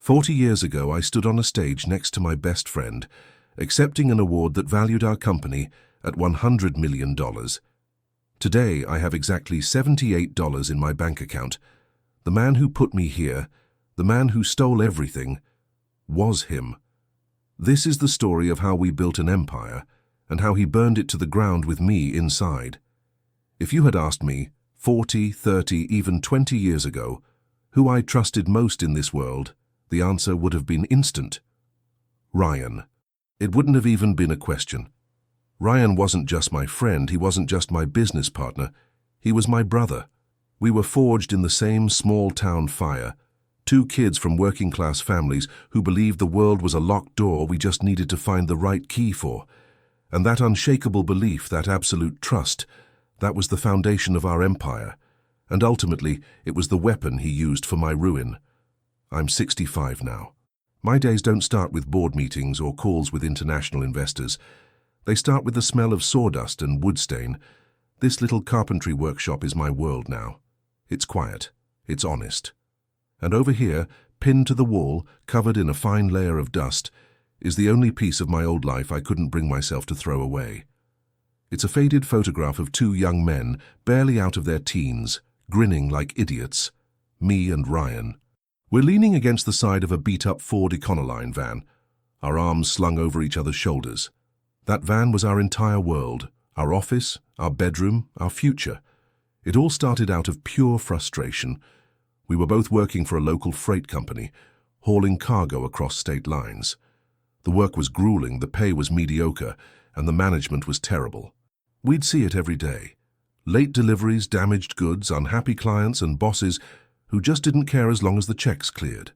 40 years ago, I stood on a stage next to my best friend, accepting an award that valued our company at $100 million. Today, I have exactly $78 in my bank account. The man who put me here, the man who stole everything, was him. This is the story of how we built an empire and how he burned it to the ground with me inside. If you had asked me 40, 30, even 20 years ago who I trusted most in this world, the answer would have been instant. Ryan. It wouldn't have even been a question. Ryan wasn't just my friend, he wasn't just my business partner, he was my brother. We were forged in the same small-town fire, two kids from working-class families who believed the world was a locked door we just needed to find the right key for. And that unshakable belief, that absolute trust, that was the foundation of our empire. And ultimately, it was the weapon he used for my ruin. I'm 65 now. My days don't start with board meetings or calls with international investors. They start with the smell of sawdust and wood stain. This little carpentry workshop is my world now. It's quiet. It's honest. And over here, pinned to the wall, covered in a fine layer of dust, is the only piece of my old life I couldn't bring myself to throw away. It's a faded photograph of two young men, barely out of their teens, grinning like idiots. Me and Ryan. We're leaning against the side of a beat-up Ford Econoline van, our arms slung over each other's shoulders. That van was our entire world, our office, our bedroom, our future. It all started out of pure frustration. We were both working for a local freight company, hauling cargo across state lines. The work was grueling, the pay was mediocre, and the management was terrible. We'd see it every day. Late deliveries, damaged goods, unhappy clients, and bosses who just didn't care as long as the checks cleared.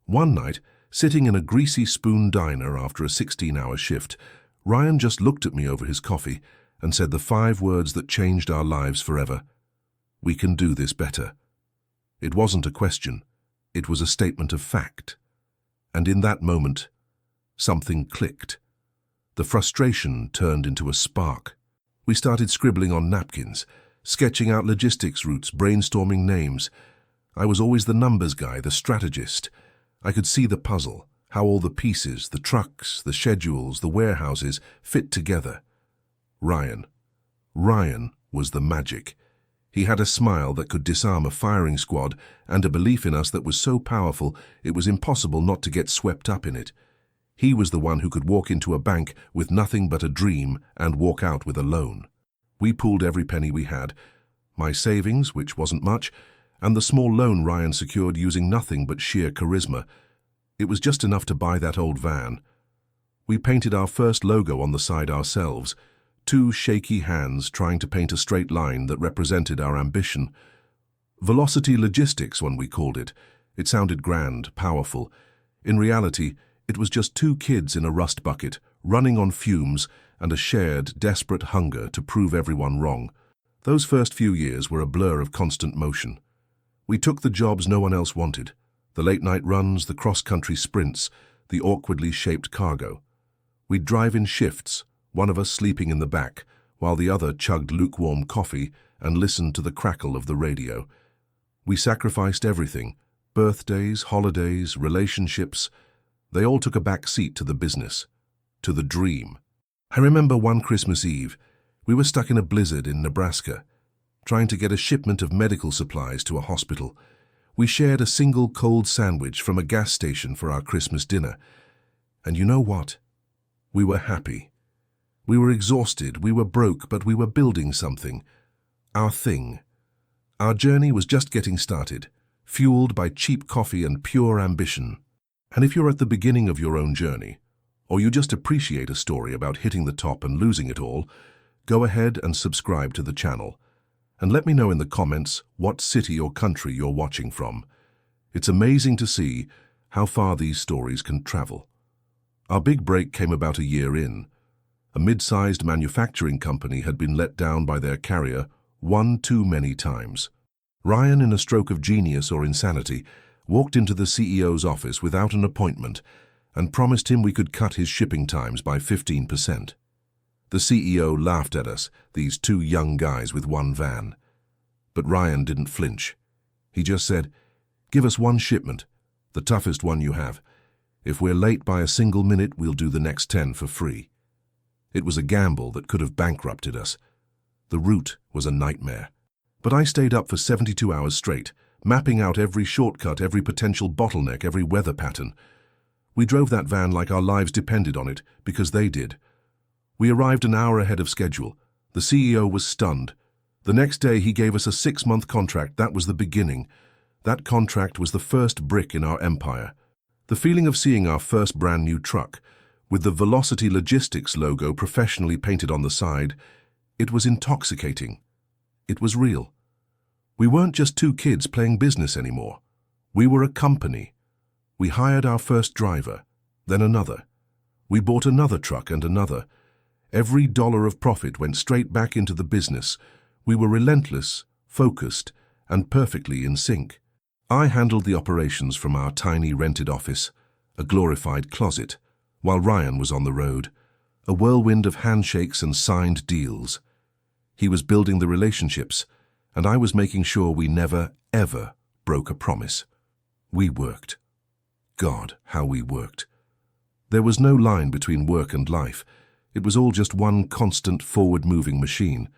One night, sitting in a greasy spoon diner after a 16-hour shift, Ryan just looked at me over his coffee and said the 5 words that changed our lives forever. We can do this better. It wasn't a question. It was a statement of fact. And in that moment, something clicked. The frustration turned into a spark. We started scribbling on napkins, sketching out logistics routes, brainstorming names. I was always the numbers guy, the strategist. I could see the puzzle, how all the pieces, the trucks, the schedules, the warehouses fit together. Ryan was the magic. He had a smile that could disarm a firing squad and a belief in us that was so powerful it was impossible not to get swept up in it. He was the one who could walk into a bank with nothing but a dream and walk out with a loan. We pooled every penny we had, my savings, which wasn't much, and the small loan Ryan secured using nothing but sheer charisma. It was just enough to buy that old van. We painted our first logo on the side ourselves, 2 shaky hands trying to paint a straight line that represented our ambition. Velocity Logistics, when we called it. It sounded grand, powerful. In reality, it was just 2 kids in a rust bucket, running on fumes and a shared, desperate hunger to prove everyone wrong. Those first few years were a blur of constant motion. We took the jobs no one else wanted, the late-night runs, the cross-country sprints, the awkwardly shaped cargo. We'd drive in shifts, one of us sleeping in the back, while the other chugged lukewarm coffee and listened to the crackle of the radio. We sacrificed everything, birthdays, holidays, relationships. They all took a back seat to the business, to the dream. I remember one Christmas Eve, we were stuck in a blizzard in Nebraska, trying to get a shipment of medical supplies to a hospital. We shared a single cold sandwich from a gas station for our Christmas dinner. And you know what? We were happy. We were exhausted, we were broke, but we were building something. Our thing. Our journey was just getting started, fueled by cheap coffee and pure ambition. And if you're at the beginning of your own journey, or you just appreciate a story about hitting the top and losing it all, go ahead and subscribe to the channel. And let me know in the comments what city or country you're watching from. It's amazing to see how far these stories can travel. Our big break came about a year in. A mid-sized manufacturing company had been let down by their carrier one too many times. Ryan, in a stroke of genius or insanity, walked into the CEO's office without an appointment and promised him we could cut his shipping times by 15%. The CEO laughed at us, these 2 young guys with 1 van. But Ryan didn't flinch. He just said, "Give us 1 shipment. The toughest one you have. If we're late by a single minute, we'll do the next 10 for free. It was a gamble that could have bankrupted us. The route was a nightmare. But I stayed up for 72 hours straight, mapping out every shortcut, every potential bottleneck, every weather pattern. We drove that van like our lives depended on it, because they did. We arrived an hour ahead of schedule. The CEO was stunned. The next day he gave us a 6-month contract. That was the beginning. That contract was the first brick in our empire. The feeling of seeing our first brand new truck, with the Velocity Logistics logo professionally painted on the side, it was intoxicating. It was real. We weren't just two kids playing business anymore. We were a company. We hired our first driver, then another. We bought another truck and another. Every dollar of profit went straight back into the business. We were relentless, focused, and perfectly in sync. I handled the operations from our tiny rented office, a glorified closet, while Ryan was on the road, a whirlwind of handshakes and signed deals. He was building the relationships, and I was making sure we never, ever broke a promise. We worked. God, how we worked. There was no line between work and life. It was all just one constant forward-moving machine.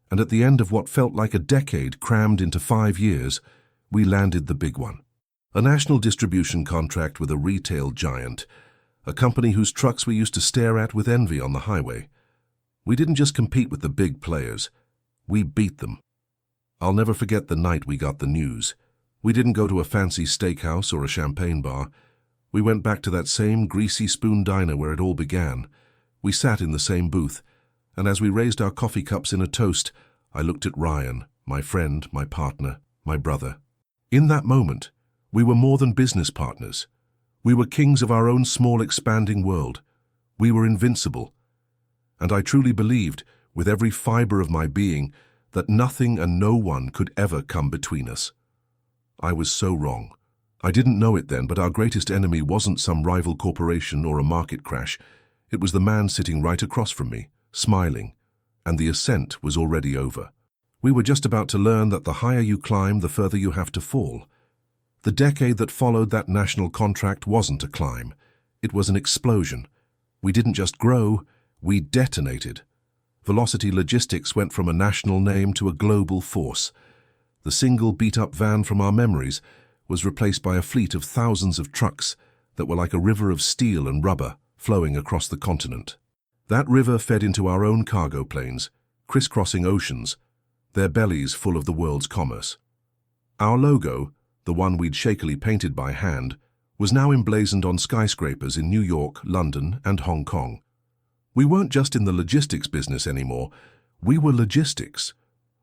And at the end of what felt like a decade crammed into 5 years, we landed the big one. A national distribution contract with a retail giant, a company whose trucks we used to stare at with envy on the highway. We didn't just compete with the big players. We beat them. I'll never forget the night we got the news. We didn't go to a fancy steakhouse or a champagne bar. We went back to that same greasy spoon diner where it all began. We sat in the same booth, and as we raised our coffee cups in a toast, I looked at Ryan, my friend, my partner, my brother. In that moment, we were more than business partners. We were kings of our own small, expanding world. We were invincible. And I truly believed, with every fiber of my being, that nothing and no one could ever come between us. I was so wrong. I didn't know it then, but our greatest enemy wasn't some rival corporation or a market crash. It was the man sitting right across from me, smiling, and the ascent was already over. We were just about to learn that the higher you climb, the further you have to fall. The decade that followed that national contract wasn't a climb. It was an explosion. We didn't just grow, we detonated. Velocity Logistics went from a national name to a global force. The single beat-up van from our memories was replaced by a fleet of thousands of trucks that were like a river of steel and rubber flowing across the continent. That river fed into our own cargo planes, crisscrossing oceans, their bellies full of the world's commerce. Our logo, the one we'd shakily painted by hand, was now emblazoned on skyscrapers in New York, London, and Hong Kong. We weren't just in the logistics business anymore, we were logistics.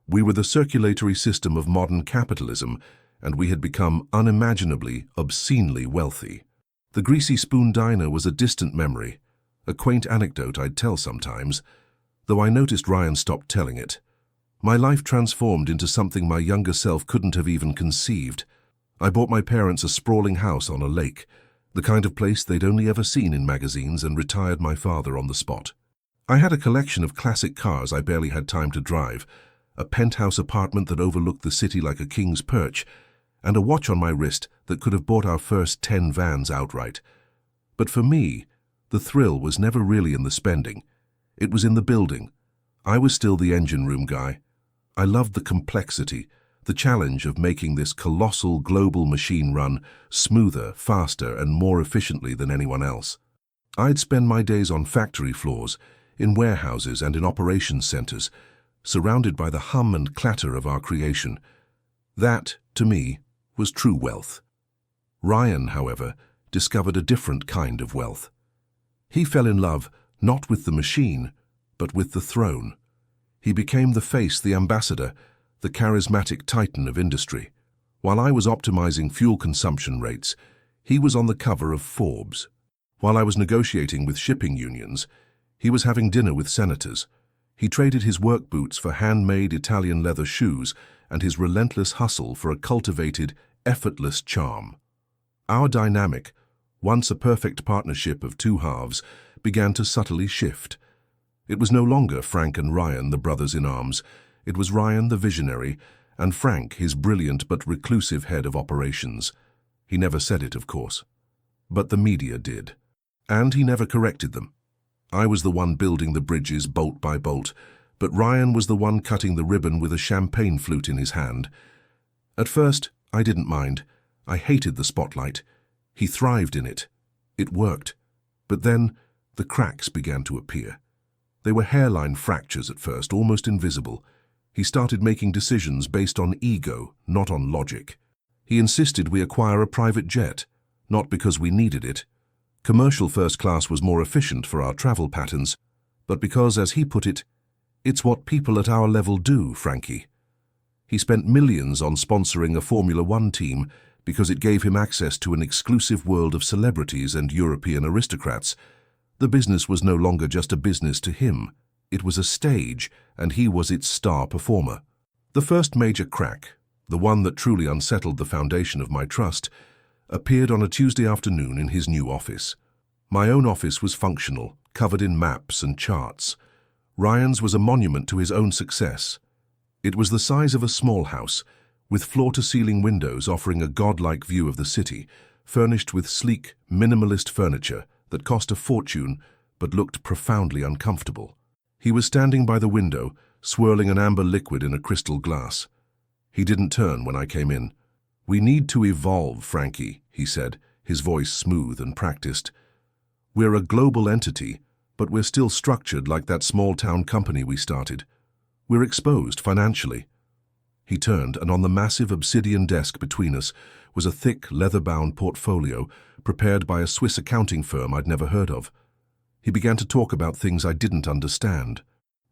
We were the circulatory system of modern capitalism, and we had become unimaginably, obscenely wealthy. The Greasy Spoon Diner was a distant memory, a quaint anecdote I'd tell sometimes, though I noticed Ryan stopped telling it. My life transformed into something my younger self couldn't have even conceived. I bought my parents a sprawling house on a lake, the kind of place they'd only ever seen in magazines, and retired my father on the spot. I had a collection of classic cars I barely had time to drive, a penthouse apartment that overlooked the city like a king's perch, and a watch on my wrist that could have bought our first 10 vans outright. But for me, the thrill was never really in the spending. It was in the building. I was still the engine room guy. I loved the complexity, the challenge of making this colossal global machine run smoother, faster, and more efficiently than anyone else. I'd spend my days on factory floors, in warehouses and in operations centers, surrounded by the hum and clatter of our creation. That, to me, was true wealth. Ryan, however, discovered a different kind of wealth. He fell in love not with the machine, but with the throne. He became the face, the ambassador, the charismatic titan of industry. While I was optimizing fuel consumption rates, he was on the cover of Forbes. While I was negotiating with shipping unions, he was having dinner with senators. He traded his work boots for handmade Italian leather shoes and his relentless hustle for a cultivated, effortless charm. Our dynamic, once a perfect partnership of two halves, began to subtly shift. It was no longer Frank and Ryan, the brothers in arms. It was Ryan, the visionary, and Frank, his brilliant but reclusive head of operations. He never said it, of course. But the media did. And he never corrected them. I was the one building the bridges bolt by bolt, but Ryan was the one cutting the ribbon with a champagne flute in his hand. At first, I didn't mind. I hated the spotlight. He thrived in it. It worked. But then, the cracks began to appear. They were hairline fractures at first, almost invisible. He started making decisions based on ego, not on logic. He insisted we acquire a private jet, not because we needed it. Commercial first class was more efficient for our travel patterns, but because, as he put it, it's what people at our level do, Frankie. He spent millions on sponsoring a Formula One team because it gave him access to an exclusive world of celebrities and European aristocrats. The business was no longer just a business to him. It was a stage, and he was its star performer. The first major crack, the one that truly unsettled the foundation of my trust, appeared on a Tuesday afternoon in his new office. My own office was functional, covered in maps and charts. Ryan's was a monument to his own success. It was the size of a small house, with floor-to-ceiling windows offering a godlike view of the city, furnished with sleek, minimalist furniture that cost a fortune but looked profoundly uncomfortable. He was standing by the window, swirling an amber liquid in a crystal glass. He didn't turn when I came in. "We need to evolve, Frankie," he said, his voice smooth and practiced. "We're a global entity, but we're still structured like that small-town company we started. We're exposed financially." He turned, and on the massive obsidian desk between us was a thick, leather-bound portfolio prepared by a Swiss accounting firm I'd never heard of. He began to talk about things I didn't understand.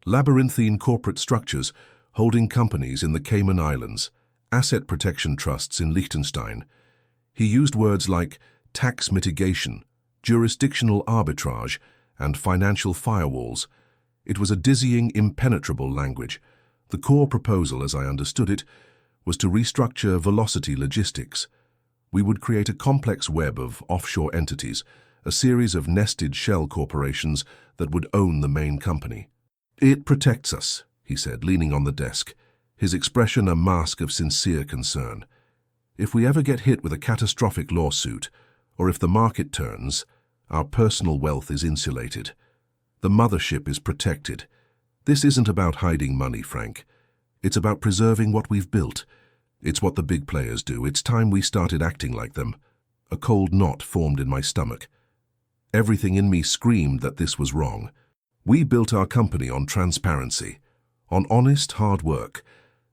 Labyrinthine corporate structures, holding companies in the Cayman Islands, asset protection trusts in Liechtenstein. He used words like tax mitigation, jurisdictional arbitrage, and financial firewalls. It was a dizzying, impenetrable language. The core proposal, as I understood it, was to restructure Velocity Logistics. We would create a complex web of offshore entities, a series of nested shell corporations that would own the main company. "It protects us," he said, leaning on the desk, his expression a mask of sincere concern. "If we ever get hit with a catastrophic lawsuit, or if the market turns, our personal wealth is insulated. The mothership is protected. This isn't about hiding money, Frank. It's about preserving what we've built. It's what the big players do. It's time we started acting like them." A cold knot formed in my stomach. Everything in me screamed that this was wrong. We built our company on transparency, on honest, hard work.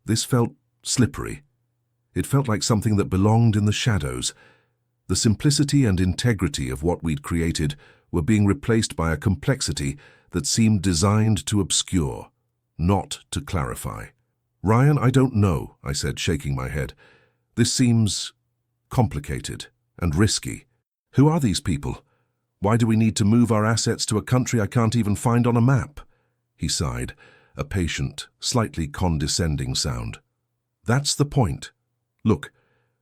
This felt slippery. It felt like something that belonged in the shadows. The simplicity and integrity of what we'd created were being replaced by a complexity that seemed designed to obscure, not to clarify. "Ryan, I don't know," I said, shaking my head. "This seems complicated and risky. Who are these people? Why do we need to move our assets to a country I can't even find on a map?" He sighed, a patient, slightly condescending sound. "That's the point. Look,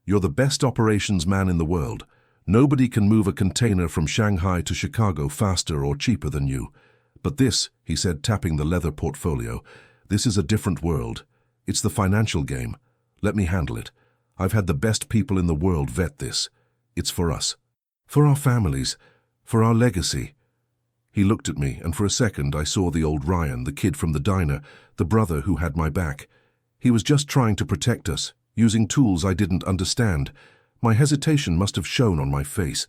you're the best operations man in the world. Nobody can move a container from Shanghai to Chicago faster or cheaper than you. But this," he said, tapping the leather portfolio, "this is a different world. It's the financial game. Let me handle it. I've had the best people in the world vet this. It's for us. For our families. For our legacy." He looked at me, and for a second I saw the old Ryan, the kid from the diner, the brother who had my back. He was just trying to protect us, using tools I didn't understand. My hesitation must have shown on my face.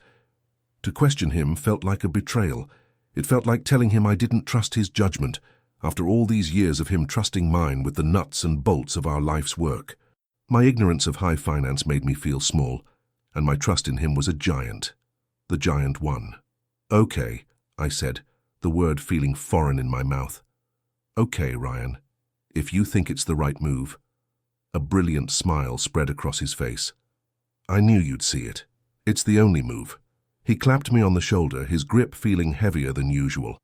To question him felt like a betrayal. It felt like telling him I didn't trust his judgment, after all these years of him trusting mine with the nuts and bolts of our life's work. My ignorance of high finance made me feel small, and my trust in him was a giant. The giant won. "Okay," I said, the word feeling foreign in my mouth. "Okay, Ryan, if you think it's the right move." A brilliant smile spread across his face. "I knew you'd see it. It's the only move." He clapped me on the shoulder, his grip feeling heavier than usual.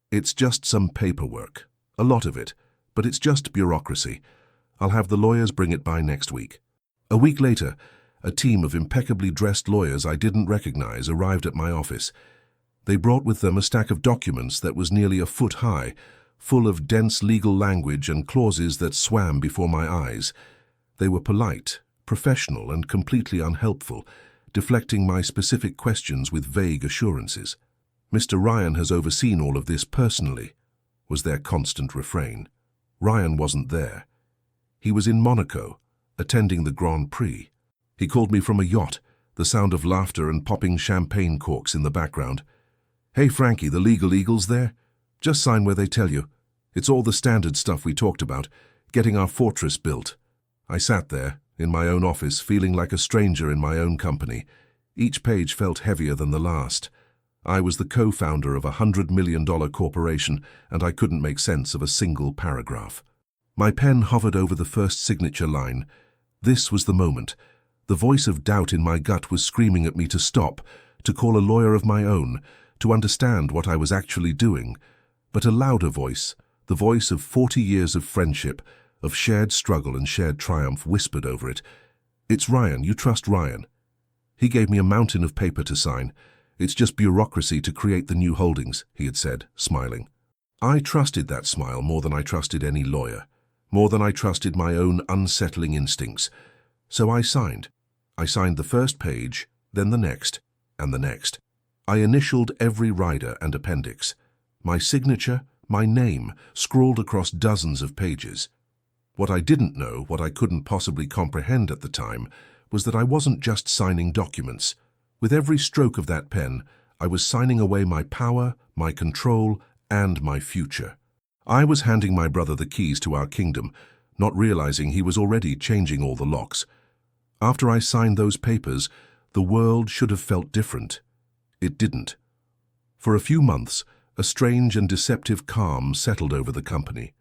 "It's just some paperwork. A lot of it, but it's just bureaucracy. I'll have the lawyers bring it by next week." A week later, a team of impeccably dressed lawyers I didn't recognize arrived at my office. They brought with them a stack of documents that was nearly a foot high, full of dense legal language and clauses that swam before my eyes. They were polite, professional, and completely unhelpful, deflecting my specific questions with vague assurances. "Mr. Ryan has overseen all of this personally," was their constant refrain. Ryan wasn't there. He was in Monaco, attending the Grand Prix. He called me from a yacht, the sound of laughter and popping champagne corks in the background. "Hey Frankie, the legal eagles there? Just sign where they tell you. It's all the standard stuff we talked about, getting our fortress built." I sat there, in my own office, feeling like a stranger in my own company. Each page felt heavier than the last. I was the co-founder of a $100 million corporation, and I couldn't make sense of a single paragraph. My pen hovered over the first signature line. This was the moment. The voice of doubt in my gut was screaming at me to stop, to call a lawyer of my own, to understand what I was actually doing. But a louder voice, the voice of 40 years of friendship, of shared struggle and shared triumph, whispered over it. "It's Ryan, you trust Ryan." He gave me a mountain of paper to sign. "It's just bureaucracy to create the new holdings," he had said, smiling. I trusted that smile more than I trusted any lawyer, more than I trusted my own unsettling instincts. So I signed. I signed the first page, then the next, and the next. I initialed every rider and appendix. My signature, my name, scrawled across dozens of pages. What I didn't know, what I couldn't possibly comprehend at the time, was that I wasn't just signing documents. With every stroke of that pen, I was signing away my power, my control, and my future. I was handing my brother the keys to our kingdom, not realizing he was already changing all the locks. After I signed those papers, the world should have felt different. It didn't. For a few months, a strange and deceptive calm settled over the company.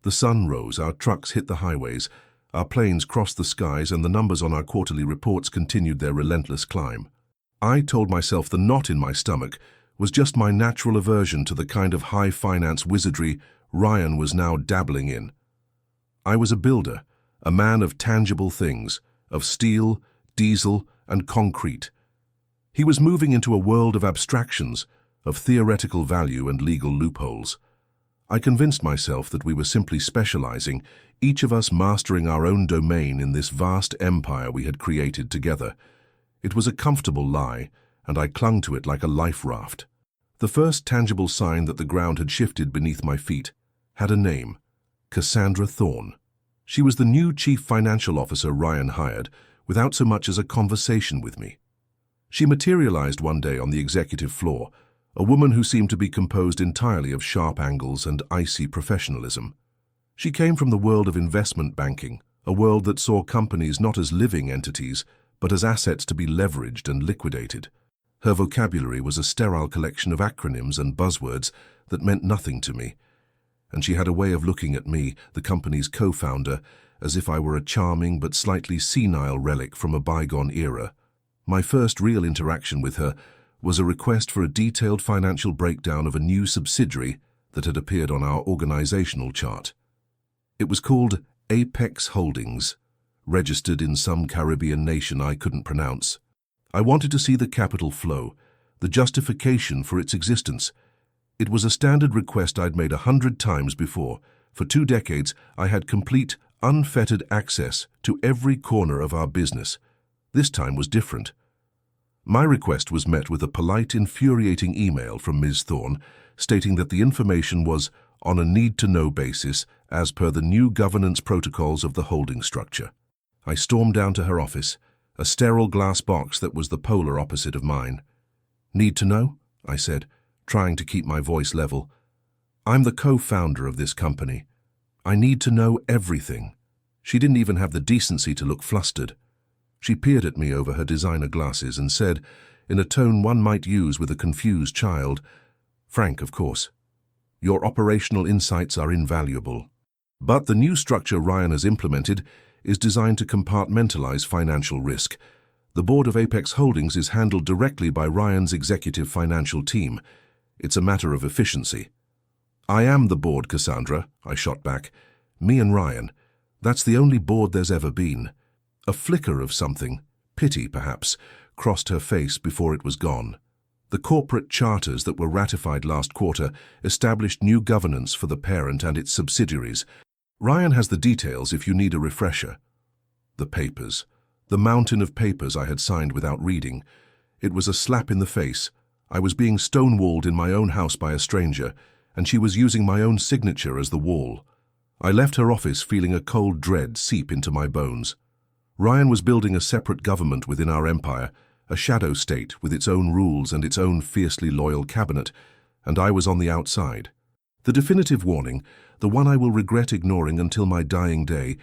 The sun rose, our trucks hit the highways, our planes crossed the skies, and the numbers on our quarterly reports continued their relentless climb. I told myself the knot in my stomach was just my natural aversion to the kind of high-finance wizardry Ryan was now dabbling in. I was a builder, a man of tangible things, of steel, diesel, and concrete. He was moving into a world of abstractions, of theoretical value and legal loopholes. I convinced myself that we were simply specializing, each of us mastering our own domain in this vast empire we had created together. It was a comfortable lie, and I clung to it like a life raft. The first tangible sign that the ground had shifted beneath my feet had a name: Cassandra Thorne. She was the new chief financial officer Ryan hired, without so much as a conversation with me. She materialized one day on the executive floor, a woman who seemed to be composed entirely of sharp angles and icy professionalism. She came from the world of investment banking, a world that saw companies not as living entities, but as assets to be leveraged and liquidated. Her vocabulary was a sterile collection of acronyms and buzzwords that meant nothing to me, and she had a way of looking at me, the company's co-founder, as if I were a charming but slightly senile relic from a bygone era. My first real interaction with her was a request for a detailed financial breakdown of a new subsidiary that had appeared on our organizational chart. It was called Apex Holdings, registered in some Caribbean nation I couldn't pronounce. I wanted to see the capital flow, the justification for its existence. It was a standard request I'd made 100 times before. For 2 decades, I had complete, unfettered access to every corner of our business. This time was different. My request was met with a polite, infuriating email from Ms. Thorne, stating that the information was on a need-to-know basis as per the new governance protocols of the holding structure. I stormed down to her office, a sterile glass box that was the polar opposite of mine. "Need to know?" I said, trying to keep my voice level. "I'm the co-founder of this company. I need to know everything." She didn't even have the decency to look flustered. She peered at me over her designer glasses and said, in a tone one might use with a confused child, "Frank, of course. Your operational insights are invaluable. But the new structure Ryan has implemented is designed to compartmentalize financial risk. The board of Apex Holdings is handled directly by Ryan's executive financial team. It's a matter of efficiency." "I am the board, Cassandra," I shot back. "Me and Ryan. That's the only board there's ever been." A flicker of something, pity perhaps, crossed her face before it was gone. The corporate charters that were ratified last quarter established new governance for the parent and its subsidiaries. Ryan has the details if you need a refresher. The papers, The mountain of papers I had signed without reading. It was a slap in the face. I was being stonewalled in my own house by a stranger, and she was using my own signature as the wall. I left her office feeling a cold dread seep into my bones. Ryan was building a separate government within our empire, a shadow state with its own rules and its own fiercely loyal cabinet, and I was on the outside. The definitive warning, the one I will regret ignoring until my dying day,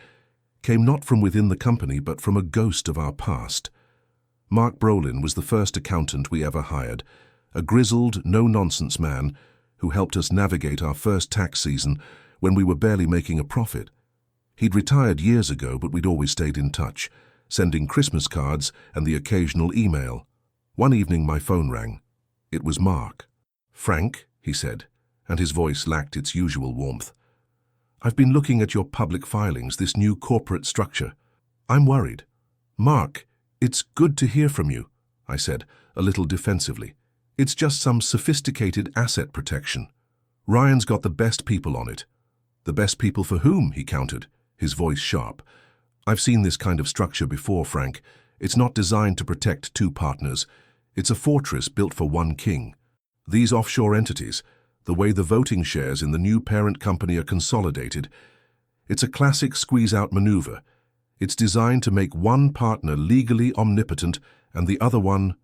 came not from within the company but from a ghost of our past. Mark Brolin was the first accountant we ever hired, a grizzled, no-nonsense man who helped us navigate our first tax season when we were barely making a profit. He'd retired years ago, but we'd always stayed in touch, sending Christmas cards and the occasional email. One evening my phone rang. It was Mark. "Frank," he said, and his voice lacked its usual warmth. "I've been looking at your public filings, this new corporate structure. I'm worried." "Mark, it's good to hear from you," I said, a little defensively. "It's just some sophisticated asset protection. Ryan's got the best people on it." "The best people for whom?" he countered, his voice sharp. "I've seen this kind of structure before, Frank. It's not designed to protect two partners. It's a fortress built for one king. These offshore entities, the way the voting shares in the new parent company are consolidated, it's a classic squeeze-out maneuver. It's designed to make one partner legally omnipotent and the other one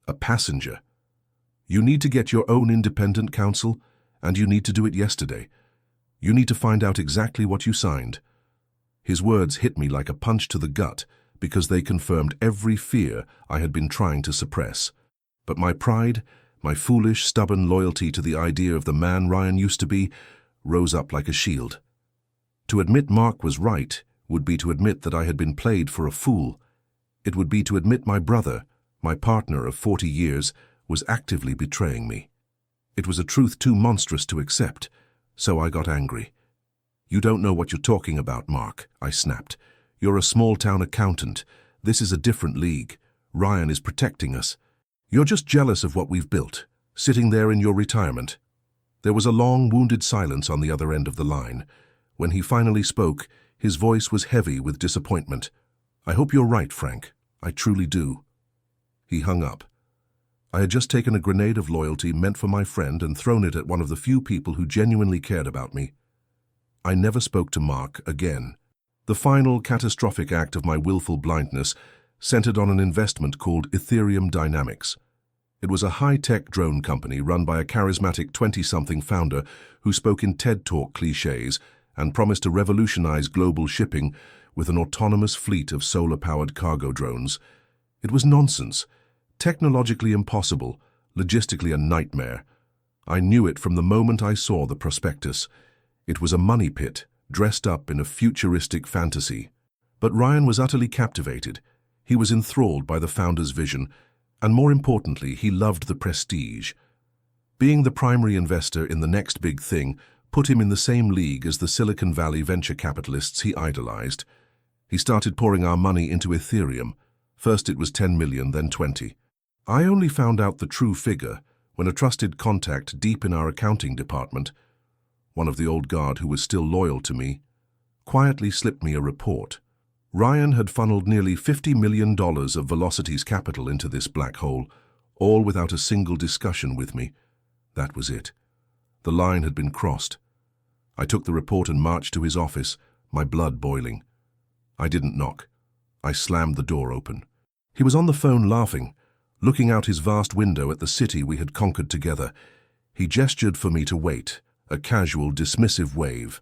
a passenger. You need to get your own independent counsel, and you need to do it yesterday. You need to find out exactly what you signed." His words hit me like a punch to the gut because they confirmed every fear I had been trying to suppress. But my pride, my foolish, stubborn loyalty to the idea of the man Ryan used to be, rose up like a shield. To admit Mark was right would be to admit that I had been played for a fool. It would be to admit my brother, my partner of 40 years, was actively betraying me. It was a truth too monstrous to accept, so I got angry. "You don't know what you're talking about, Mark," I snapped. "You're a small-town accountant. This is a different league. Ryan is protecting us. You're just jealous of what we've built, sitting there in your retirement." There was a long, wounded silence on the other end of the line. When he finally spoke, his voice was heavy with disappointment. "I hope you're right, Frank. I truly do." He hung up. I had just taken a grenade of loyalty meant for my friend and thrown it at one of the few people who genuinely cared about me. I never spoke to Mark again. The final catastrophic act of my willful blindness centered on an investment called Ethereum Dynamics. It was a high-tech drone company run by a charismatic 20-something founder who spoke in TED Talk cliches and promised to revolutionize global shipping with an autonomous fleet of solar-powered cargo drones. It was nonsense, technologically impossible, logistically a nightmare. I knew it from the moment I saw the prospectus. It was a money pit, dressed up in a futuristic fantasy. But Ryan was utterly captivated. He was enthralled by the founder's vision, and more importantly, he loved the prestige. Being the primary investor in the next big thing put him in the same league as the Silicon Valley venture capitalists he idolized. He started pouring our money into Ethereum. First it was 10 million, then 20. I only found out the true figure when a trusted contact deep in our accounting department, one of the old guard who was still loyal to me, quietly slipped me a report. Ryan had funneled nearly $50 million of Velocity's capital into this black hole, all without a single discussion with me. That was it. The line had been crossed. I took the report and marched to his office, my blood boiling. I didn't knock. I slammed the door open. He was on the phone laughing, looking out his vast window at the city we had conquered together. He gestured for me to wait, a casual, dismissive wave.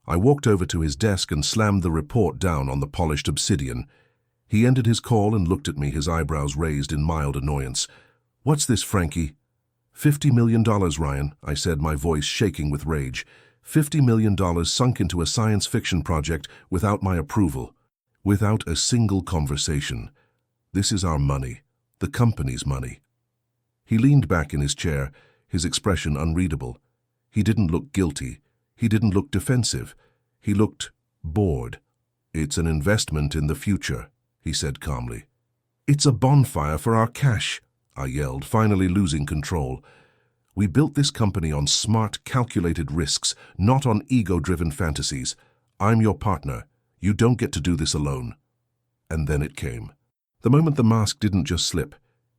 I walked over to his desk and slammed the report down on the polished obsidian. He ended his call and looked at me, his eyebrows raised in mild annoyance. "What's this, Frankie?" $50 million, Ryan, I said, my voice shaking with rage. $50 million sunk into a science fiction project without my approval, without a single conversation. This is our money, the company's money. He leaned back in his chair, his expression unreadable. He didn't look guilty. He didn't look defensive. He looked bored. "It's an investment in the future," he said calmly. "It's a bonfire for our cash," I yelled, finally losing control. "We built this company on smart, calculated risks, not on ego-driven fantasies. I'm your partner. You don't get to do this alone." And then it came. The moment the mask didn't just slip,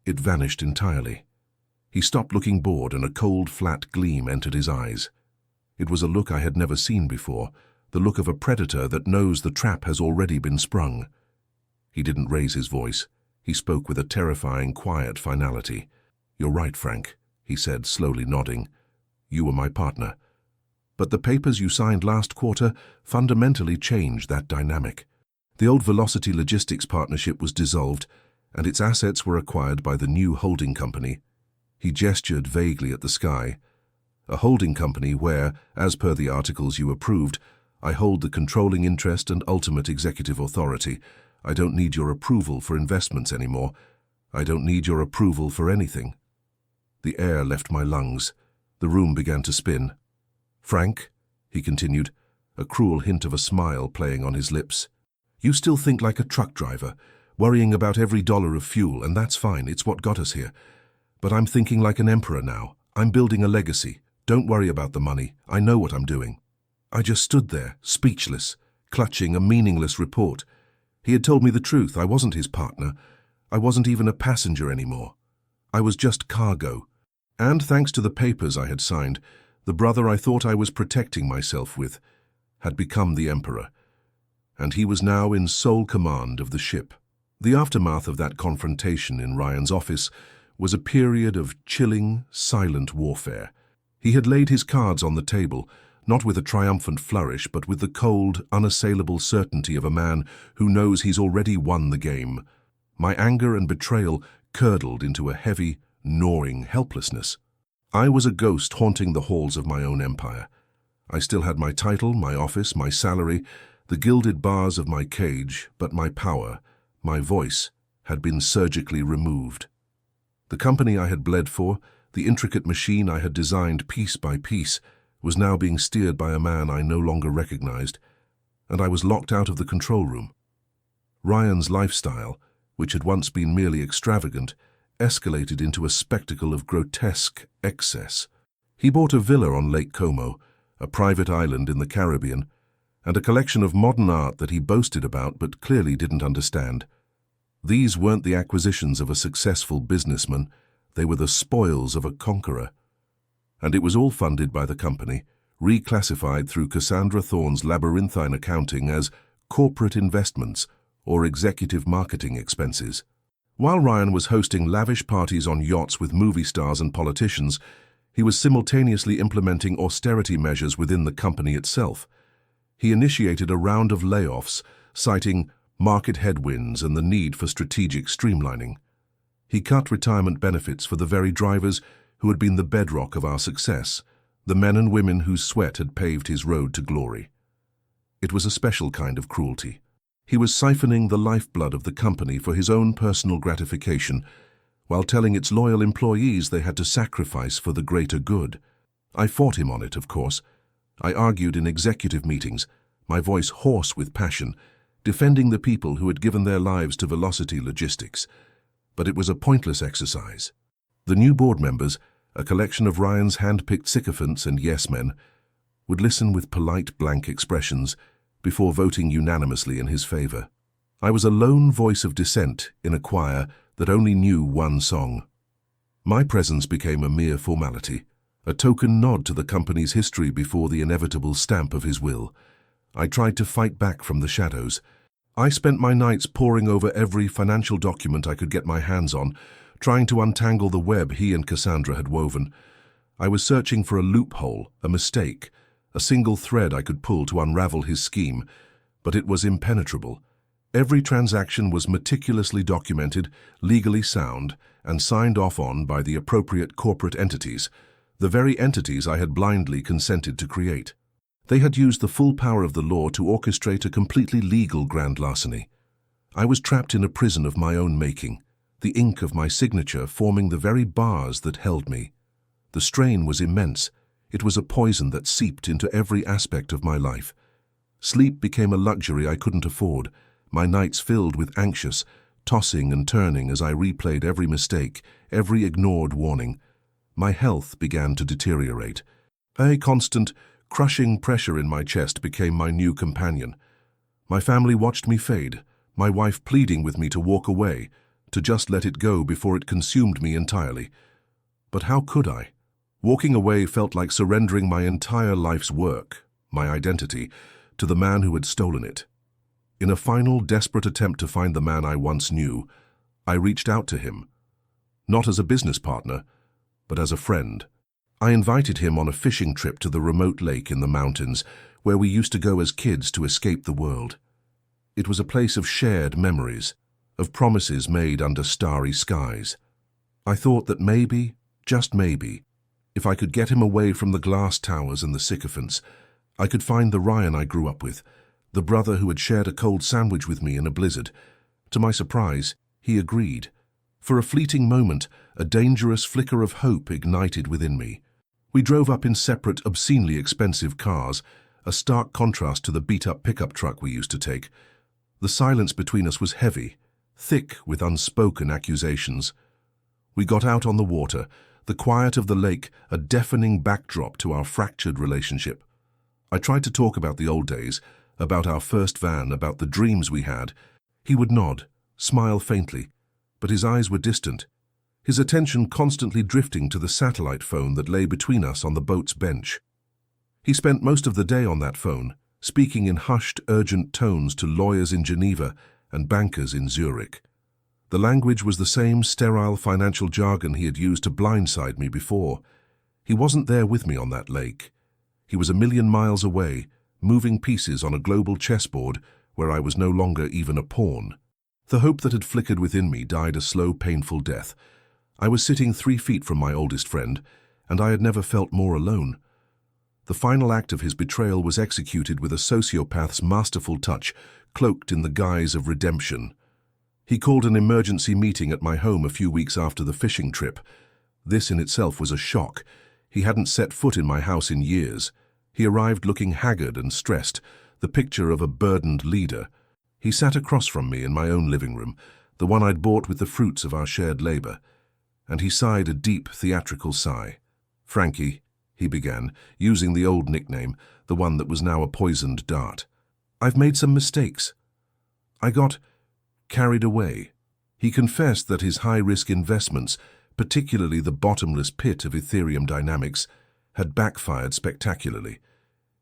it vanished entirely. He stopped looking bored and a cold, flat gleam entered his eyes. It was a look I had never seen before, the look of a predator that knows the trap has already been sprung. He didn't raise his voice. He spoke with a terrifying, quiet finality. "You're right, Frank," he said, slowly nodding. "You were my partner. But the papers you signed last quarter fundamentally changed that dynamic. The old Velocity Logistics partnership was dissolved, and its assets were acquired by the new holding company." He gestured vaguely at the sky. "A holding company where, as per the articles you approved, I hold the controlling interest and ultimate executive authority. I don't need your approval for investments anymore. I don't need your approval for anything." The air left my lungs. The room began to spin. "Frank," he continued, a cruel hint of a smile playing on his lips, "you still think like a truck driver, worrying about every dollar of fuel, and that's fine, it's what got us here. But I'm thinking like an emperor now. I'm building a legacy. Don't worry about the money. I know what I'm doing." I just stood there, speechless, clutching a meaningless report. He had told me the truth. I wasn't his partner. I wasn't even a passenger anymore. I was just cargo. And thanks to the papers I had signed, the brother I thought I was protecting myself with had become the emperor. And he was now in sole command of the ship. The aftermath of that confrontation in Ryan's office was a period of chilling, silent warfare. He had laid his cards on the table, not with a triumphant flourish, but with the cold, unassailable certainty of a man who knows he's already won the game. My anger and betrayal curdled into a heavy, gnawing helplessness. I was a ghost haunting the halls of my own empire. I still had my title, my office, my salary, the gilded bars of my cage, but my power, my voice, had been surgically removed. The company I had bled for, the intricate machine I had designed piece by piece, was now being steered by a man I no longer recognized, and I was locked out of the control room. Ryan's lifestyle, which had once been merely extravagant, escalated into a spectacle of grotesque excess. He bought a villa on Lake Como, a private island in the Caribbean, and a collection of modern art that he boasted about but clearly didn't understand. These weren't the acquisitions of a successful businessman, they were the spoils of a conqueror. And it was all funded by the company, reclassified through Cassandra Thorne's labyrinthine accounting as corporate investments or executive marketing expenses. While Ryan was hosting lavish parties on yachts with movie stars and politicians, he was simultaneously implementing austerity measures within the company itself. He initiated a round of layoffs, citing market headwinds and the need for strategic streamlining. He cut retirement benefits for the very drivers who had been the bedrock of our success, the men and women whose sweat had paved his road to glory. It was a special kind of cruelty. He was siphoning the lifeblood of the company for his own personal gratification, while telling its loyal employees they had to sacrifice for the greater good. I fought him on it, of course. I argued in executive meetings, my voice hoarse with passion, defending the people who had given their lives to Velocity Logistics. But it was a pointless exercise. The new board members, a collection of Ryan's hand-picked sycophants and yes-men, would listen with polite blank expressions before voting unanimously in his favor. I was a lone voice of dissent in a choir that only knew one song. My presence became a mere formality, a token nod to the company's history before the inevitable stamp of his will. I tried to fight back from the shadows. I spent my nights poring over every financial document I could get my hands on, trying to untangle the web he and Cassandra had woven. I was searching for a loophole, a mistake, a single thread I could pull to unravel his scheme, but it was impenetrable. Every transaction was meticulously documented, legally sound, and signed off on by the appropriate corporate entities, the very entities I had blindly consented to create. They had used the full power of the law to orchestrate a completely legal grand larceny. I was trapped in a prison of my own making, the ink of my signature forming the very bars that held me. The strain was immense. It was a poison that seeped into every aspect of my life. Sleep became a luxury I couldn't afford, my nights filled with anxious, tossing and turning as I replayed every mistake, every ignored warning. My health began to deteriorate. A constant, crushing pressure in my chest became my new companion. My family watched me fade, my wife pleading with me to walk away, to just let it go before it consumed me entirely. But how could I? Walking away felt like surrendering my entire life's work, my identity, to the man who had stolen it. In a final, desperate attempt to find the man I once knew, I reached out to him. Not as a business partner, but as a friend. I invited him on a fishing trip to the remote lake in the mountains, where we used to go as kids to escape the world. It was a place of shared memories, of promises made under starry skies. I thought that maybe, just maybe, if I could get him away from the glass towers and the sycophants, I could find the Ryan I grew up with, the brother who had shared a cold sandwich with me in a blizzard. To my surprise, he agreed. For a fleeting moment, a dangerous flicker of hope ignited within me. We drove up in separate, obscenely expensive cars, a stark contrast to the beat-up pickup truck we used to take. The silence between us was heavy, thick with unspoken accusations. We got out on the water, the quiet of the lake a deafening backdrop to our fractured relationship. I tried to talk about the old days, about our first van, about the dreams we had. He would nod, smile faintly, but his eyes were distant, his attention constantly drifting to the satellite phone that lay between us on the boat's bench. He spent most of the day on that phone, speaking in hushed, urgent tones to lawyers in Geneva and bankers in Zurich. The language was the same sterile financial jargon he had used to blindside me before. He wasn't there with me on that lake. He was a million miles away, moving pieces on a global chessboard where I was no longer even a pawn. The hope that had flickered within me died a slow, painful death. I was sitting 3 feet from my oldest friend, and I had never felt more alone. The final act of his betrayal was executed with a sociopath's masterful touch, cloaked in the guise of redemption. He called an emergency meeting at my home a few weeks after the fishing trip. This in itself was a shock. He hadn't set foot in my house in years. He arrived looking haggard and stressed, the picture of a burdened leader. He sat across from me in my own living room, the one I'd bought with the fruits of our shared labor, and he sighed a deep, theatrical sigh. "Frankie," he began, using the old nickname, the one that was now a poisoned dart. "I've made some mistakes. I got carried away." He confessed that his high-risk investments, particularly the bottomless pit of Ethereum Dynamics, had backfired spectacularly.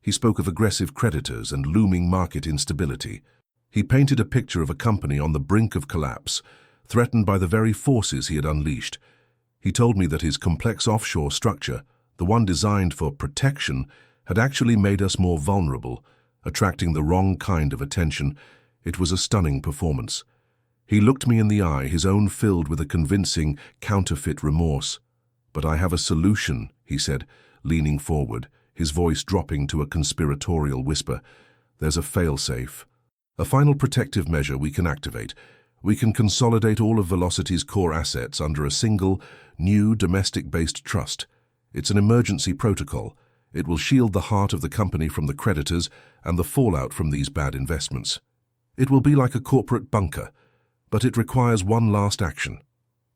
He spoke of aggressive creditors and looming market instability. He painted a picture of a company on the brink of collapse, threatened by the very forces he had unleashed. He told me that his complex offshore structure, the one designed for protection, had actually made us more vulnerable, attracting the wrong kind of attention. It was a stunning performance. He looked me in the eye, his own filled with a convincing, counterfeit remorse. "But I have a solution," he said, leaning forward, his voice dropping to a conspiratorial whisper. "There's a fail-safe. A final protective measure we can activate. We can consolidate all of Velocity's core assets under a single, new domestic-based trust. It's an emergency protocol. It will shield the heart of the company from the creditors and the fallout from these bad investments. It will be like a corporate bunker, but it requires one last action.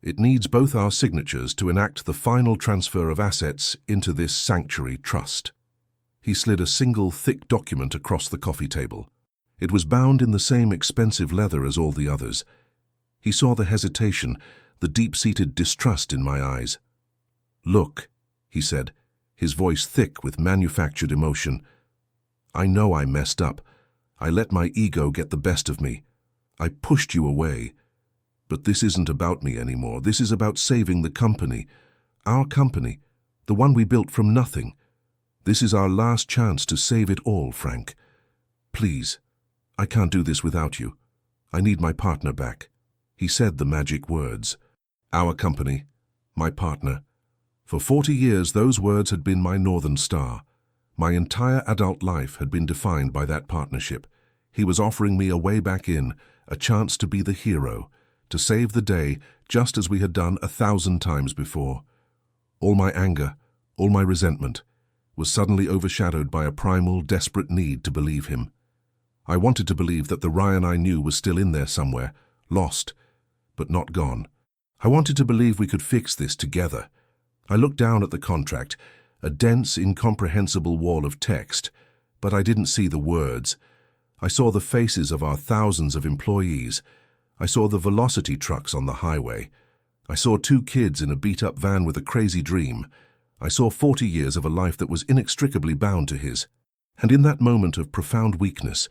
It needs both our signatures to enact the final transfer of assets into this sanctuary trust." He slid a single, thick document across the coffee table. It was bound in the same expensive leather as all the others. He saw the hesitation, the deep-seated distrust in my eyes. "Look," he said, his voice thick with manufactured emotion. "I know I messed up. I let my ego get the best of me. I pushed you away. But this isn't about me anymore. This is about saving the company. Our company, the one we built from nothing. This is our last chance to save it all, Frank. Please, I can't do this without you. I need my partner back." He said the magic words. Our company, my partner. For 40 years, those words had been my northern star. My entire adult life had been defined by that partnership. He was offering me a way back in, a chance to be the hero, to save the day just as we had done 1,000 times before. All my anger, all my resentment, was suddenly overshadowed by a primal, desperate need to believe him. I wanted to believe that the Ryan I knew was still in there somewhere, lost, but not gone. I wanted to believe we could fix this together. I looked down at the contract, a dense, incomprehensible wall of text, but I didn't see the words. I saw the faces of our thousands of employees. I saw the velocity trucks on the highway. I saw 2 kids in a beat-up van with a crazy dream. I saw 40 years of a life that was inextricably bound to his. And in that moment of profound weakness,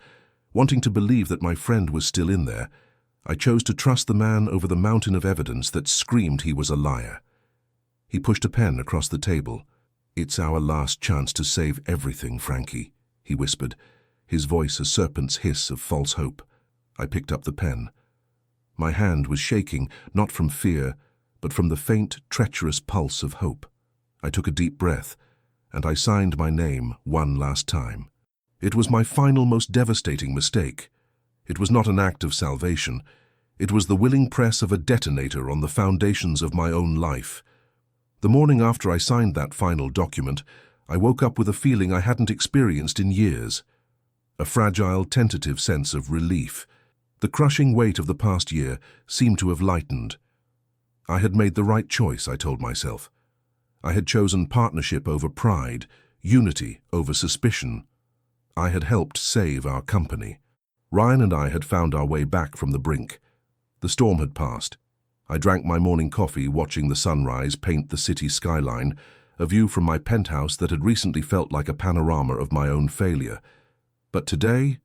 wanting to believe that my friend was still in there, I chose to trust the man over the mountain of evidence that screamed he was a liar. He pushed a pen across the table. "It's our last chance to save everything, Frankie," he whispered, his voice a serpent's hiss of false hope. I picked up the pen. My hand was shaking, not from fear, but from the faint, treacherous pulse of hope. I took a deep breath, and I signed my name one last time. It was my final, most devastating mistake. It was not an act of salvation. It was the willing press of a detonator on the foundations of my own life. The morning after I signed that final document, I woke up with a feeling I hadn't experienced in years. A fragile, tentative sense of relief. The crushing weight of the past year seemed to have lightened. I had made the right choice, I told myself. I had chosen partnership over pride, unity over suspicion. I had helped save our company. Ryan and I had found our way back from the brink. The storm had passed. I drank my morning coffee watching the sunrise paint the city skyline, a view from my penthouse that had recently felt like a panorama of my own failure. But today,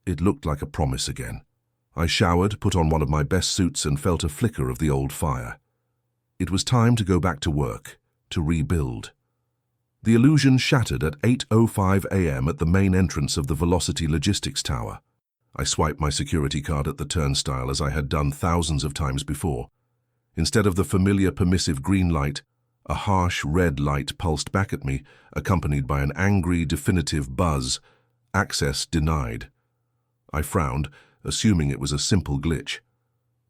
it looked like a promise again. I showered, put on one of my best suits, and felt a flicker of the old fire. It was time to go back to work, to rebuild. The illusion shattered at 8:05 a.m. at the main entrance of the Velocity Logistics Tower. I swiped my security card at the turnstile as I had done thousands of times before. Instead of the familiar permissive green light, a harsh red light pulsed back at me, accompanied by an angry, definitive buzz. Access denied. I frowned, assuming it was a simple glitch.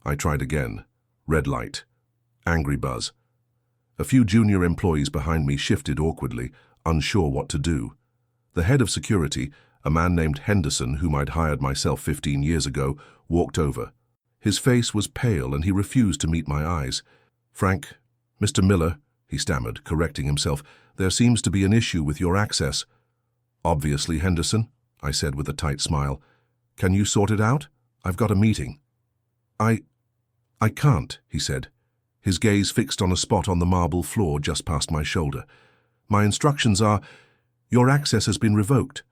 I tried again. Red light. Angry buzz. A few junior employees behind me shifted awkwardly, unsure what to do. The head of security, a man named Henderson, whom I'd hired myself 15 years ago, walked over. His face was pale and he refused to meet my eyes. "Frank, Mr. Miller," he stammered, correcting himself, "there seems to be an issue with your access." "Obviously, Henderson," I said with a tight smile. "Can you sort it out? I've got a meeting." I can't," he said, his gaze fixed on a spot on the marble floor just past my shoulder. "My instructions are, your access has been revoked."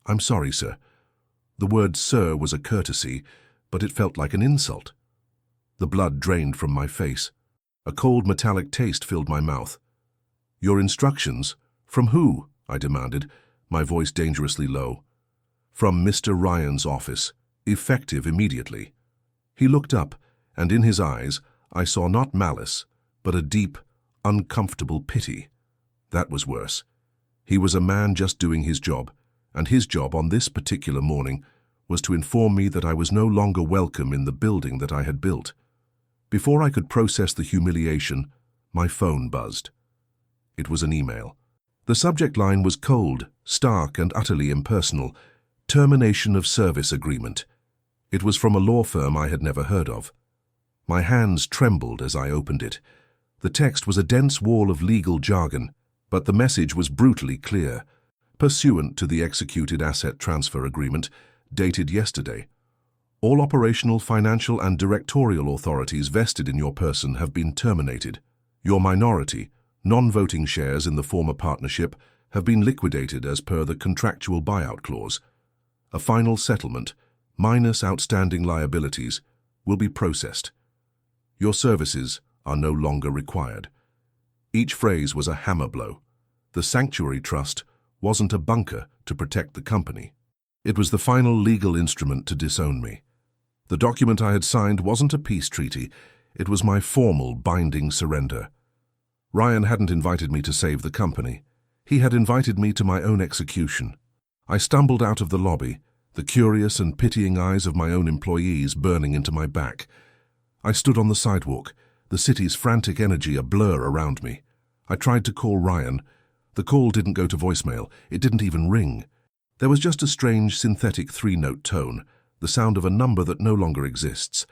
"I'm sorry, sir." The word "sir" was a courtesy, but it felt like an insult. The blood drained from my face. A cold metallic taste filled my mouth. "Your instructions? From who?" I demanded, my voice dangerously low. "From Mr. Ryan's office, effective immediately." He looked up, and in his eyes I saw not malice, but a deep, uncomfortable pity. That was worse. He was a man just doing his job, and his job on this particular morning was to inform me that I was no longer welcome in the building that I had built. Before I could process the humiliation, my phone buzzed. It was an email. The subject line was cold, stark, and utterly impersonal. Termination of service agreement. It was from a law firm I had never heard of. My hands trembled as I opened it. The text was a dense wall of legal jargon, but the message was brutally clear. Pursuant to the executed asset transfer agreement, dated yesterday, all operational, financial, and directorial authorities vested in your person have been terminated. Your minority, non-voting shares in the former partnership have been liquidated as per the contractual buyout clause. A final settlement, minus outstanding liabilities, will be processed. Your services are no longer required. Each phrase was a hammer blow. The Sanctuary Trust wasn't a bunker to protect the company. It was the final legal instrument to disown me. The document I had signed wasn't a peace treaty. It was my formal, binding surrender. Ryan hadn't invited me to save the company. He had invited me to my own execution. I stumbled out of the lobby, the curious and pitying eyes of my own employees burning into my back. I stood on the sidewalk, the city's frantic energy a blur around me. I tried to call Ryan. The call didn't go to voicemail. It didn't even ring. There was just a strange, synthetic three-note tone, the sound of a number that no longer exists.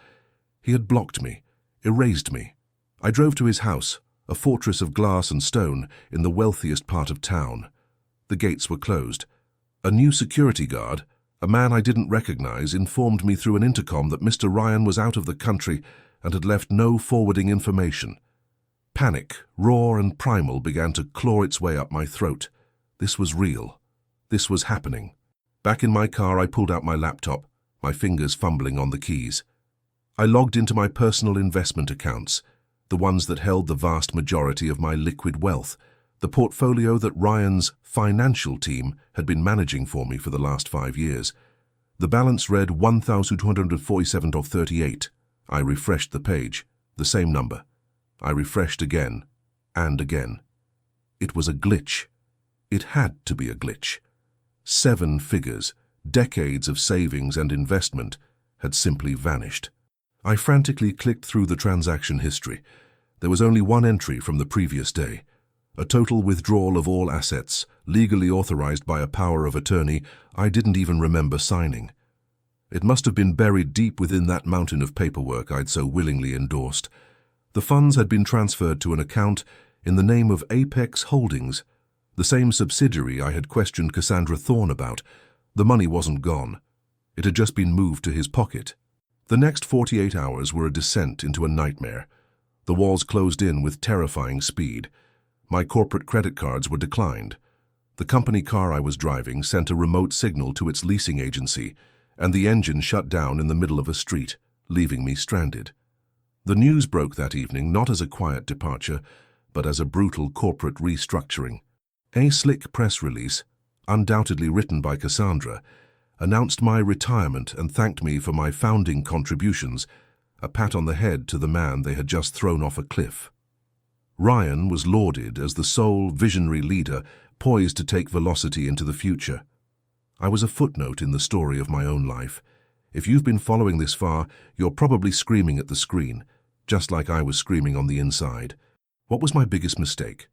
He had blocked me, erased me. I drove to his house, a fortress of glass and stone in the wealthiest part of town. The gates were closed. A new security guard, A man I didn't recognize informed me through an intercom that Mr. Ryan was out of the country and had left no forwarding information. Panic, raw and primal, began to claw its way up my throat. This was real. This was happening. Back in my car, I pulled out my laptop, my fingers fumbling on the keys. I logged into my personal investment accounts, the ones that held the vast majority of my liquid wealth, the portfolio that Ryan's financial team had been managing for me for the last 5 years. The balance read $1,247.38. I refreshed the page, the same number. I refreshed again and again. It was a glitch. It had to be a glitch. 7 figures, decades of savings and investment, had simply vanished. I frantically clicked through the transaction history. There was only one entry from the previous day. A total withdrawal of all assets, legally authorized by a power of attorney I didn't even remember signing. It must have been buried deep within that mountain of paperwork I'd so willingly endorsed. The funds had been transferred to an account in the name of Apex Holdings, the same subsidiary I had questioned Cassandra Thorne about. The money wasn't gone. It had just been moved to his pocket. The next 48 hours were a descent into a nightmare. The walls closed in with terrifying speed. My corporate credit cards were declined. The company car I was driving sent a remote signal to its leasing agency, and the engine shut down in the middle of a street, leaving me stranded. The news broke that evening not as a quiet departure, but as a brutal corporate restructuring. A slick press release, undoubtedly written by Cassandra, announced my retirement and thanked me for my founding contributions, a pat on the head to the man they had just thrown off a cliff. Ryan was lauded as the sole visionary leader poised to take Velocity into the future. I was a footnote in the story of my own life. If you've been following this far, you're probably screaming at the screen, just like I was screaming on the inside. What was my biggest mistake?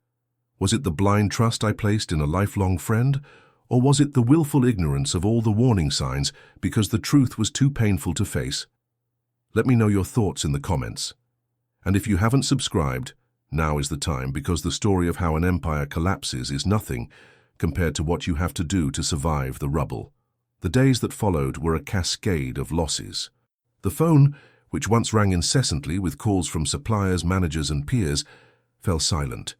Was it the blind trust I placed in a lifelong friend? Or was it the willful ignorance of all the warning signs because the truth was too painful to face? Let me know your thoughts in the comments. And if you haven't subscribed, now is the time, because the story of how an empire collapses is nothing compared to what you have to do to survive the rubble. The days that followed were a cascade of losses. The phone, which once rang incessantly with calls from suppliers, managers, and peers, fell silent.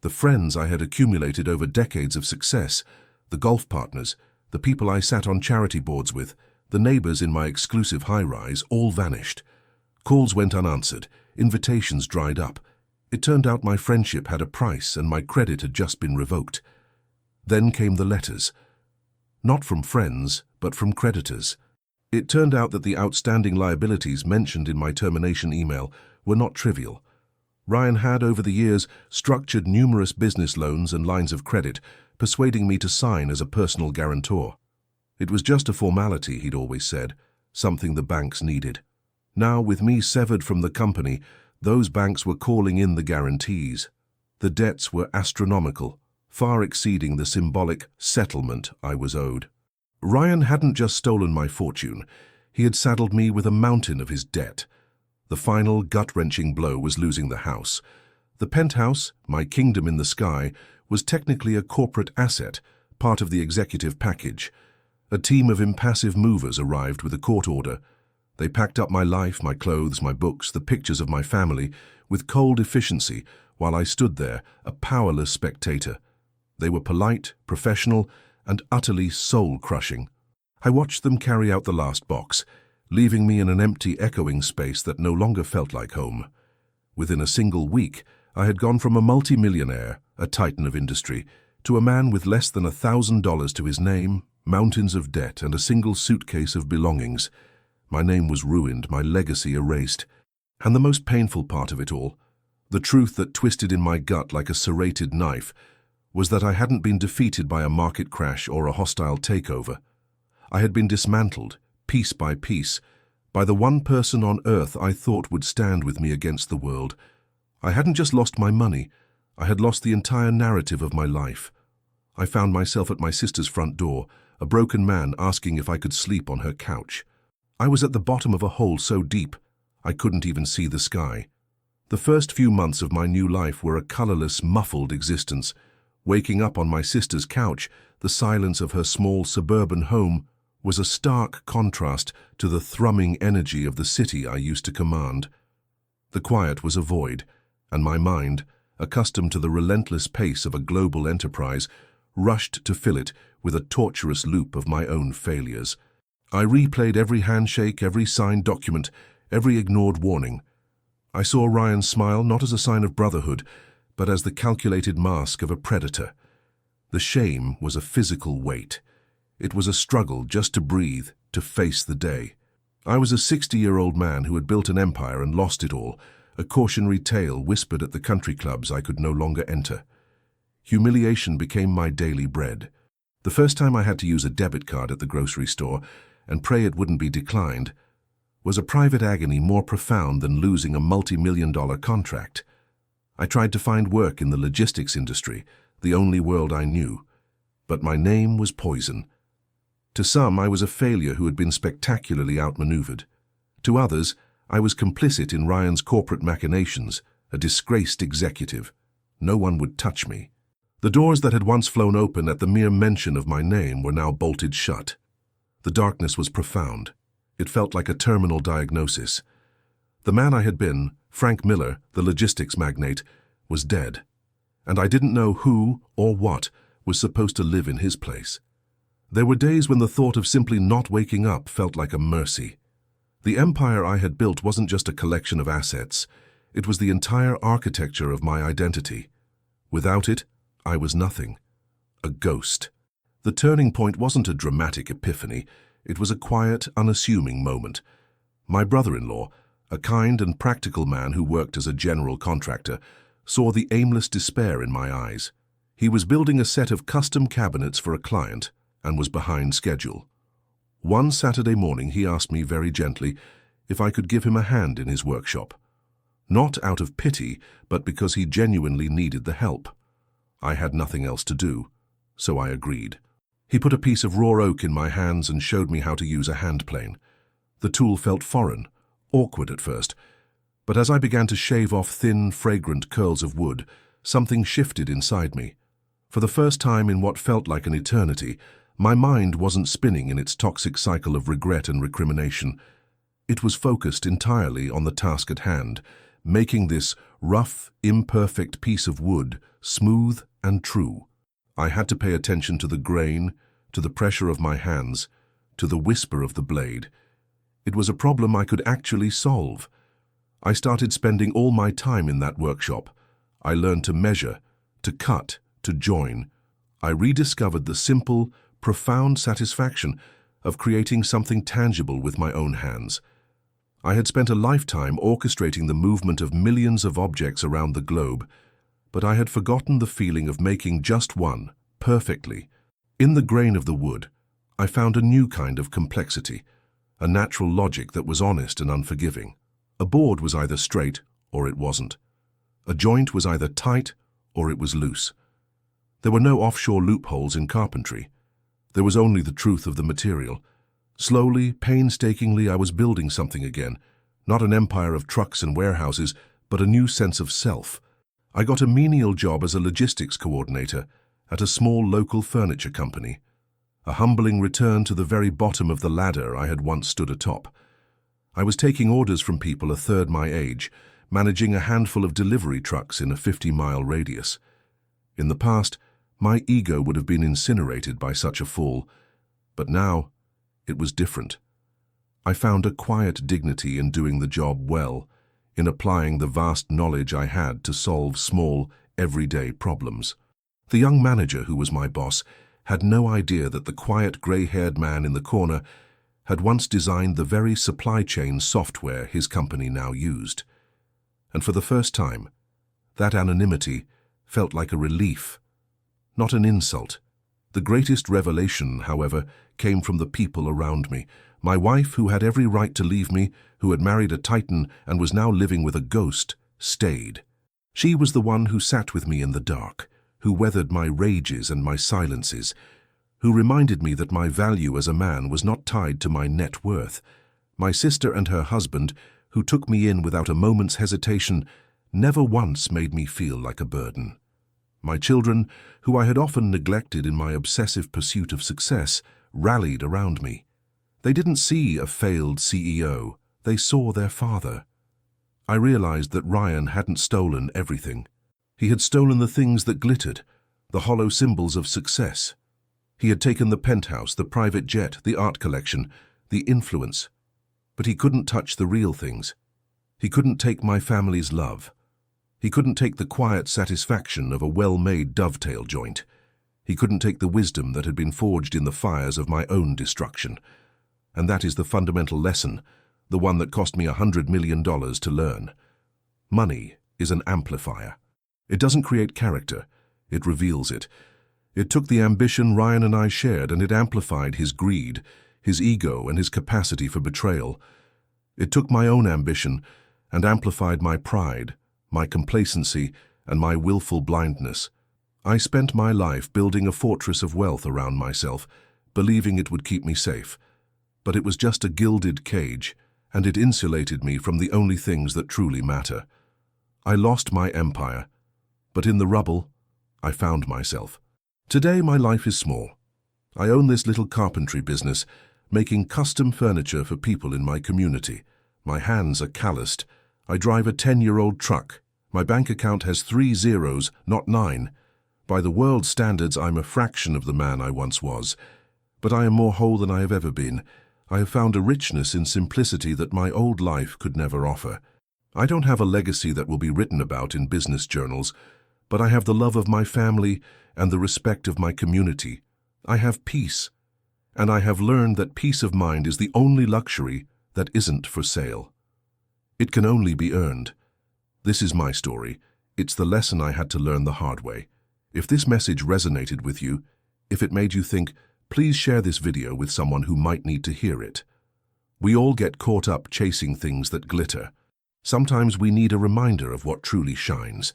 The friends I had accumulated over decades of success, the golf partners, the people I sat on charity boards with, the neighbors in my exclusive high-rise, all vanished. Calls went unanswered, invitations dried up. It turned out my friendship had a price and my credit had just been revoked. Then came the letters. Not from friends, but from creditors. It turned out that the outstanding liabilities mentioned in my termination email were not trivial. Ryan had, over the years, structured numerous business loans and lines of credit, persuading me to sign as a personal guarantor. It was just a formality, he'd always said, something the banks needed. Now, with me severed from the company, those banks were calling in the guarantees. The debts were astronomical, far exceeding the symbolic settlement I was owed. Ryan hadn't just stolen my fortune, he had saddled me with a mountain of his debt. The final gut-wrenching blow was losing the house. The penthouse, my kingdom in the sky, was technically a corporate asset, part of the executive package. A team of impassive movers arrived with a court order. They packed up my life, my clothes, my books, the pictures of my family, with cold efficiency, while I stood there, a powerless spectator. They were polite, professional, and utterly soul-crushing. I watched them carry out the last box, leaving me in an empty, echoing space that no longer felt like home. Within a single week, I had gone from a multimillionaire, a titan of industry, to a man with less than $1,000 to his name, mountains of debt, and a single suitcase of belongings. My name was ruined, my legacy erased. And the most painful part of it all, the truth that twisted in my gut like a serrated knife, was that I hadn't been defeated by a market crash or a hostile takeover. I had been dismantled, piece by piece, by the one person on earth I thought would stand with me against the world. I hadn't just lost my money, I had lost the entire narrative of my life. I found myself at my sister's front door, a broken man asking if I could sleep on her couch. I was at the bottom of a hole so deep, I couldn't even see the sky. The first few months of my new life were a colorless, muffled existence. Waking up on my sister's couch, the silence of her small suburban home was a stark contrast to the thrumming energy of the city I used to command. The quiet was a void, and my mind, accustomed to the relentless pace of a global enterprise, rushed to fill it with a torturous loop of my own failures. I replayed every handshake, every signed document, every ignored warning. I saw Ryan's smile not as a sign of brotherhood, but as the calculated mask of a predator. The shame was a physical weight. It was a struggle just to breathe, to face the day. I was a 60-year-old man who had built an empire and lost it all, a cautionary tale whispered at the country clubs I could no longer enter. Humiliation became my daily bread. The first time I had to use a debit card at the grocery store and pray it wouldn't be declined was a private agony more profound than losing a multi-million-dollar contract. I tried to find work in the logistics industry, the only world I knew, but my name was poison. To some, I was a failure who had been spectacularly outmaneuvered. To others, I was complicit in Ryan's corporate machinations, a disgraced executive. No one would touch me. The doors that had once flown open at the mere mention of my name were now bolted shut. The darkness was profound. It felt like a terminal diagnosis. The man I had been, Frank Miller, the logistics magnate, was dead, and I didn't know who or what was supposed to live in his place. There were days when the thought of simply not waking up felt like a mercy. The empire I had built wasn't just a collection of assets. It was the entire architecture of my identity. Without it, I was nothing. A ghost. The turning point wasn't a dramatic epiphany. It was a quiet, unassuming moment. My brother-in-law, a kind and practical man who worked as a general contractor, saw the aimless despair in my eyes. He was building a set of custom cabinets for a client and was behind schedule. One Saturday morning he asked me very gently if I could give him a hand in his workshop. Not out of pity, but because he genuinely needed the help. I had nothing else to do, so I agreed. He put a piece of raw oak in my hands and showed me how to use a hand plane. The tool felt foreign, awkward at first, but as I began to shave off thin, fragrant curls of wood, something shifted inside me. For the first time in what felt like an eternity, my mind wasn't spinning in its toxic cycle of regret and recrimination. It was focused entirely on the task at hand, making this rough, imperfect piece of wood smooth and true. I had to pay attention to the grain, to the pressure of my hands, to the whisper of the blade. It was a problem I could actually solve. I started spending all my time in that workshop. I learned to measure, to cut, to join. I rediscovered the simple, profound satisfaction of creating something tangible with my own hands. I had spent a lifetime orchestrating the movement of millions of objects around the globe, but I had forgotten the feeling of making just one, perfectly. In the grain of the wood, I found a new kind of complexity, a natural logic that was honest and unforgiving. A board was either straight or it wasn't. A joint was either tight or it was loose. There were no offshore loopholes in carpentry. There was only the truth of the material. Slowly, painstakingly, I was building something again, not an empire of trucks and warehouses, but a new sense of self. I got a menial job as a logistics coordinator at a small local furniture company, a humbling return to the very bottom of the ladder I had once stood atop. I was taking orders from people a third my age, managing a handful of delivery trucks in a 50-mile radius. In the past, my ego would have been incinerated by such a fall, but now it was different. I found a quiet dignity in doing the job well, in applying the vast knowledge I had to solve small, everyday problems. The young manager who was my boss had no idea that the quiet, grey-haired man in the corner had once designed the very supply chain software his company now used. And for the first time, that anonymity felt like a relief, not an insult. The greatest revelation, however, came from the people around me. My wife, who had every right to leave me, who had married a titan and was now living with a ghost, stayed. She was the one who sat with me in the dark, who weathered my rages and my silences, who reminded me that my value as a man was not tied to my net worth. My sister and her husband, who took me in without a moment's hesitation, never once made me feel like a burden. My children, who I had often neglected in my obsessive pursuit of success, rallied around me. They didn't see a failed CEO, they saw their father. I realized that Ryan hadn't stolen everything. He had stolen the things that glittered, the hollow symbols of success. He had taken the penthouse, the private jet, the art collection, the influence. But he couldn't touch the real things. He couldn't take my family's love. He couldn't take the quiet satisfaction of a well-made dovetail joint. He couldn't take the wisdom that had been forged in the fires of my own destruction. And that is the fundamental lesson, the one that cost me $100 million to learn. Money is an amplifier. It doesn't create character, it reveals it. It took the ambition Ryan and I shared and it amplified his greed, his ego and his capacity for betrayal. It took my own ambition and amplified my pride, my complacency and my willful blindness. I spent my life building a fortress of wealth around myself, believing it would keep me safe. But it was just a gilded cage, and it insulated me from the only things that truly matter. I lost my empire, but in the rubble, I found myself. Today my life is small. I own this little carpentry business, making custom furniture for people in my community. My hands are calloused. I drive a 10-year-old truck. My bank account has 3 zeros, not 9. By the world's standards, I'm a fraction of the man I once was. But I am more whole than I have ever been. I have found a richness in simplicity that my old life could never offer. I don't have a legacy that will be written about in business journals, but I have the love of my family and the respect of my community. I have peace, and I have learned that peace of mind is the only luxury that isn't for sale. It can only be earned. This is my story. It's the lesson I had to learn the hard way. If this message resonated with you, if it made you think, please share this video with someone who might need to hear it. We all get caught up chasing things that glitter. Sometimes we need a reminder of what truly shines.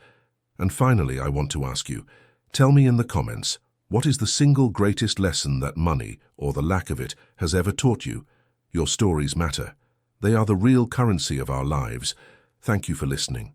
And finally, I want to ask you, tell me in the comments, what is the single greatest lesson that money, or the lack of it, has ever taught you? Your stories matter. They are the real currency of our lives. Thank you for listening.